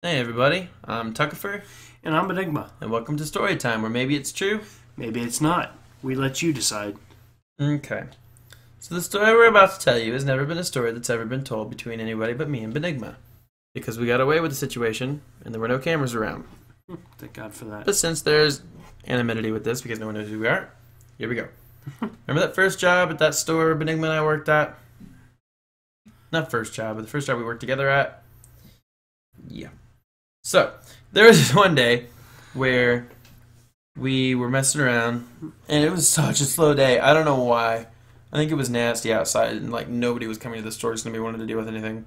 Hey everybody, I'm Tuckifer, And I'm Benigma. and welcome to Story Time, where maybe it's true. Maybe it's not. We let you decide. Okay. So the story we're about to tell you has never been a story that's ever been told between anybody but me and Benigma. Because we got away with the situation, and there were no cameras around. Thank God for that. But since there's anonymity with this, because no one knows who we are, here we go. Remember that first job at that store Benigma and I worked at? Not first job, but the first job we worked together at? Yeah. So, there was this one day where we were messing around, and it was such a slow day. I don't know why. I think it was nasty outside, and like nobody was coming to the store because nobody wanted to deal with anything.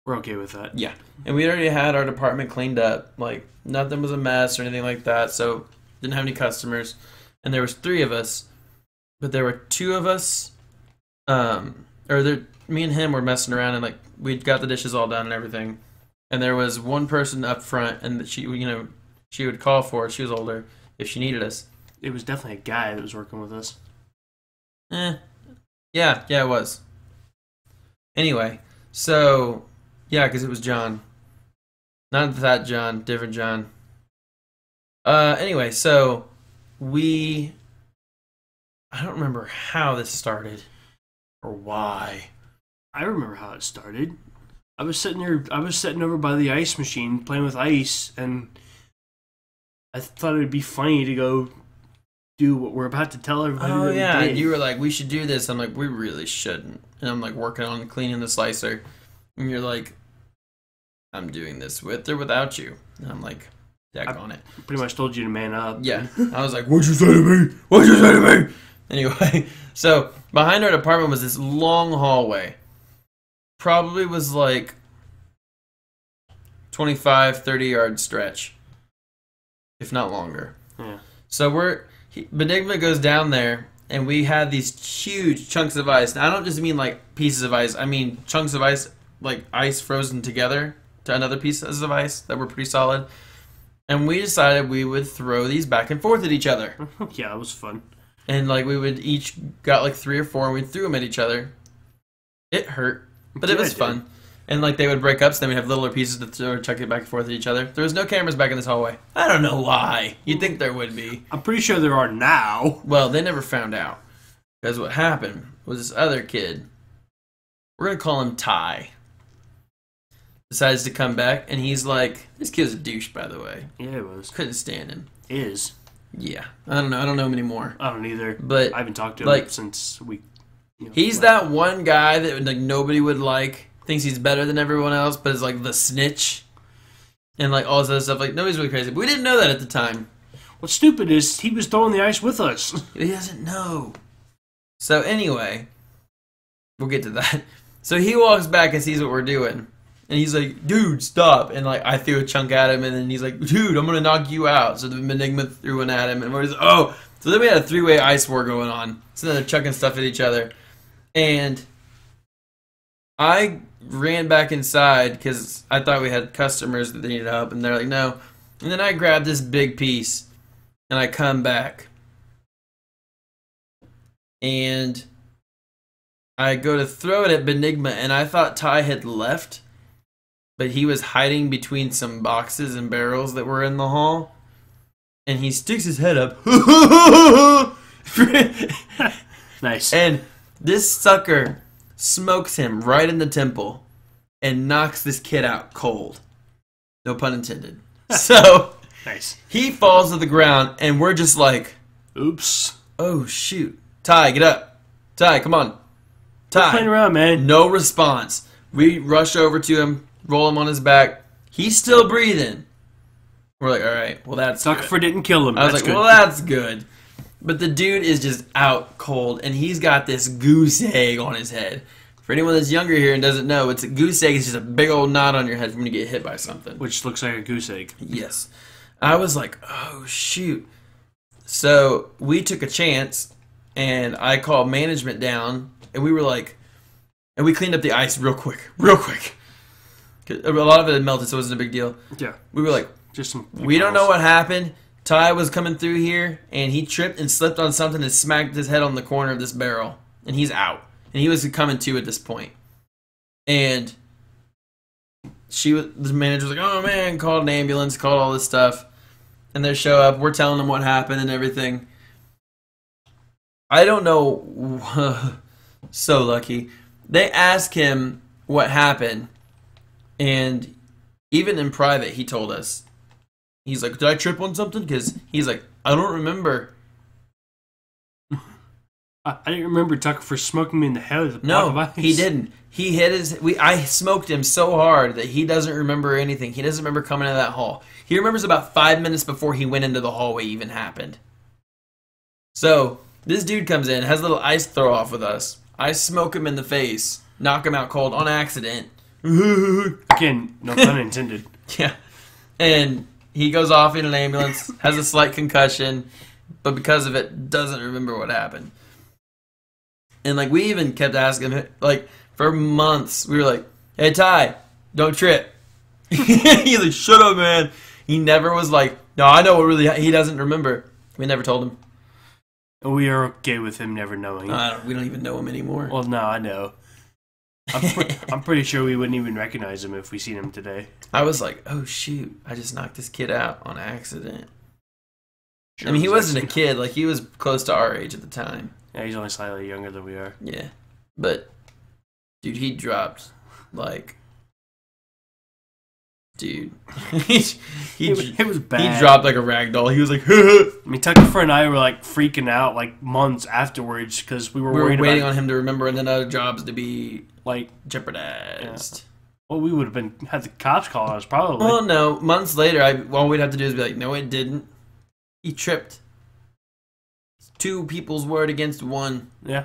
We're okay with that. Yeah. And we already had our department cleaned up. Like, nothing was a mess or anything like that, so didn't have any customers. And there was 3 of us, but there were 2 of us, me and him were messing around, and like we got the dishes all done and everything. And there was one person up front, and she would call for us. She was older if she needed us. It was definitely a guy that was working with us. Yeah, it was. Anyway, so yeah, because it was John, not that John, different John. Anyway, so I don't remember how this started or why. I remember how it started. I was sitting over by the ice machine playing with ice, and I thought it'd be funny to go do what we're about to tell everybody. Oh that we yeah, did. you were like, we should do this. I'm like, we really shouldn't. And I'm like working on cleaning the slicer, and you're like, I'm doing this with or without you. And I'm like, deck on it. Pretty much told you to man up. Yeah. I was like, what'd you say to me? What'd you say to me? Anyway, so behind our department was this long hallway. Probably was like 25, 30-yard stretch, if not longer. Yeah. So Benigma goes down there, and we had these huge chunks of ice. Now, I don't just mean like pieces of ice. I mean chunks of ice, like ice frozen together to another pieces of ice that were pretty solid. And we decided we would throw these back and forth at each other. Yeah, it was fun. And like we would each got like 3 or 4, and we threw them at each other. It hurt, but it was fun. And like they would break up, so then we'd have littler pieces to throw or chuck it back and forth at each other. There was no cameras back in this hallway. I don't know why. You'd think there would be. I'm pretty sure there are now. Well, they never found out. Because what happened was this other kid, we're going to call him Ty, decides to come back, and he's like, this kid's a douche, by the way. Yeah, it was. Couldn't stand him. Is. Yeah. I don't know. I don't know him anymore. I don't either. But I haven't talked to him like, since we. He's that one guy that like nobody would like, thinks he's better than everyone else, but is like the snitch, and like all this other stuff. Like nobody's really crazy, but we didn't know that at the time. What's stupid is he was throwing the ice with us. He doesn't know. So anyway, we'll get to that. So he walks back and sees what we're doing, and he's like, "Dude, stop!" And like I threw a chunk at him, and then he's like, "Dude, I'm gonna knock you out." So the Benigma threw one at him, and we're just oh. So then we had a 3-way ice war going on. So then they're chucking stuff at each other. And I ran back inside because I thought we had customers that they needed help, and they're like, no. And then I grabbed this big piece, and I come back. And I go to throw it at Benigma, and I thought Ty had left, but he was hiding between some boxes and barrels that were in the hall. And he sticks his head up. Nice. And this sucker smokes him right in the temple and knocks this kid out cold. No pun intended. So Nice. he falls to the ground, and we're just like, Oops. oh shoot. Ty, get up. Ty, come on. Quit playing Ty. around, man. No response. We rush over to him, roll him on his back. He's still breathing. We're like, all right, well that's good. Tuckifer didn't kill him. I was That's like, good. well, that's good. But the dude is just out cold, and he's got this goose egg on his head. For anyone that's younger here and doesn't know, it's a goose egg is just a big old knot on your head when you get hit by something. Which looks like a goose egg. Yes. I was like, oh, shoot. So we took a chance, and I called management down, and we were like, and we cleaned up the ice real quick. 'Cause a lot of it had melted, so it wasn't a big deal. Yeah. We were like, Just some. we don't know what happened. Ty was coming through here, and he tripped and slipped on something and smacked his head on the corner of this barrel. And he's out. And he was coming to at this point. And the manager's like, oh man, called an ambulance, called all this stuff. And they show up, we're telling them what happened and everything. I don't know, so lucky. They ask him what happened, and even in private, he told us. He's like, did I trip on something? Because he's like, I don't remember. I didn't remember Tuckifer smoking me in the head with a block of ice. He didn't. He hit his... I smoked him so hard that he doesn't remember anything. He doesn't remember coming out of that hall. He remembers about 5 minutes before he went into the hallway even happened. So, this dude comes in, has a little ice throw-off with us. I smoke him in the face, knock him out cold on accident. Again, no pun intended. Yeah. And he goes off in an ambulance, has a slight concussion, but because of it, doesn't remember what happened. And, like, we even kept asking him, like, for months, we were like, hey, Ty, don't trip. He's like, shut up, man. He never was like, no, I know what really, he doesn't remember. We never told him. We are okay with him never knowing. We don't even know him anymore. Well, no, I know. I'm pretty sure we wouldn't even recognize him if we seen him today. I was like, oh, shoot, I just knocked this kid out on accident. Sure, I mean, he wasn't a kid. Like, he was close to our age at the time. Yeah, he's only slightly younger than we are. Yeah. But, dude, he dropped, like... Dude. It was bad. He dropped like a rag doll. He was like, I mean, Tuckifer and I were, like, freaking out, like, months afterwards because we were waiting on him to remember and then other jobs to be, like, jeopardized. Yeah. Well, we would have had the cops call us, probably. Well, no. Months later, all we'd have to do is be like, no, it didn't. He tripped. It's 2 people's word against 1. Yeah.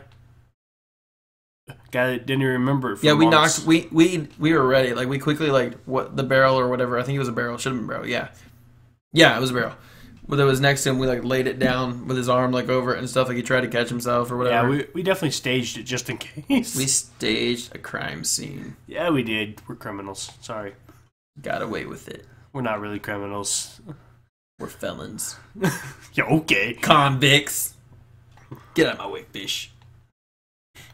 Guy that didn't even remember it for we months. knocked. We were ready. Like, we quickly, like, what, the barrel or whatever. I think it was a barrel. Should have been a barrel. Yeah. Yeah, it was a barrel. But it was next to him. We, like, laid it down with his arm, like, over it and stuff. Like, he tried to catch himself or whatever. Yeah, we definitely staged it just in case. We staged a crime scene. Yeah, we did. We're criminals. Sorry. Got away with it. We're not really criminals. We're felons. Yeah, okay. Convicts. Get out of my way, fish.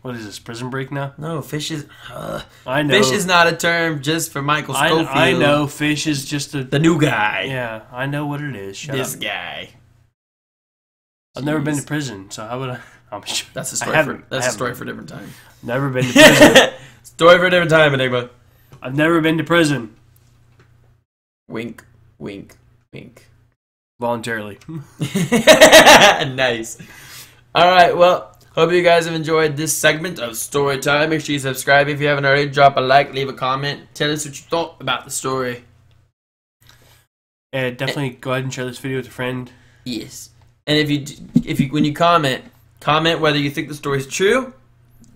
What is this, prison break now? No, fish is... I know. Fish is not a term just for Michael Scofield. I know. Fish is just the new guy. Yeah, I know what it is. Shut this up. guy. I've never been to prison, so how would I... I'm sure. That's a story. That's a story for a different time. Never been to prison. Story for a different time, Benigma. I've never been to prison. Wink, wink, wink. Voluntarily. Nice. All right, well... Hope you guys have enjoyed this segment of story time. Make sure you subscribe if you haven't already. Drop a like, leave a comment. Tell us what you thought about the story. Yeah, definitely go ahead and share this video with a friend. Yes. And if you when you comment whether you think the story is true,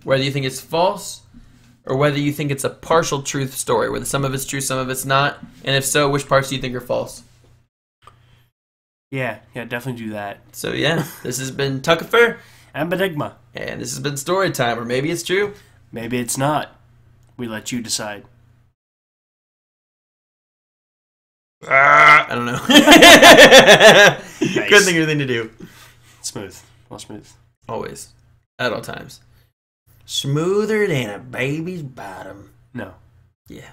whether you think it's false, or whether you think it's a partial truth story, whether some of it's true, some of it's not. And if so, which parts do you think are false? Yeah, definitely do that. So yeah, this has been Tuckifer. And Benigma. And this has been story time, or maybe it's true. Maybe it's not. We let you decide. I don't know. Nice. Couldn't think of anything to do. Smooth. Well, smooth. Always. At all times. Smoother than a baby's bottom. No. Yeah.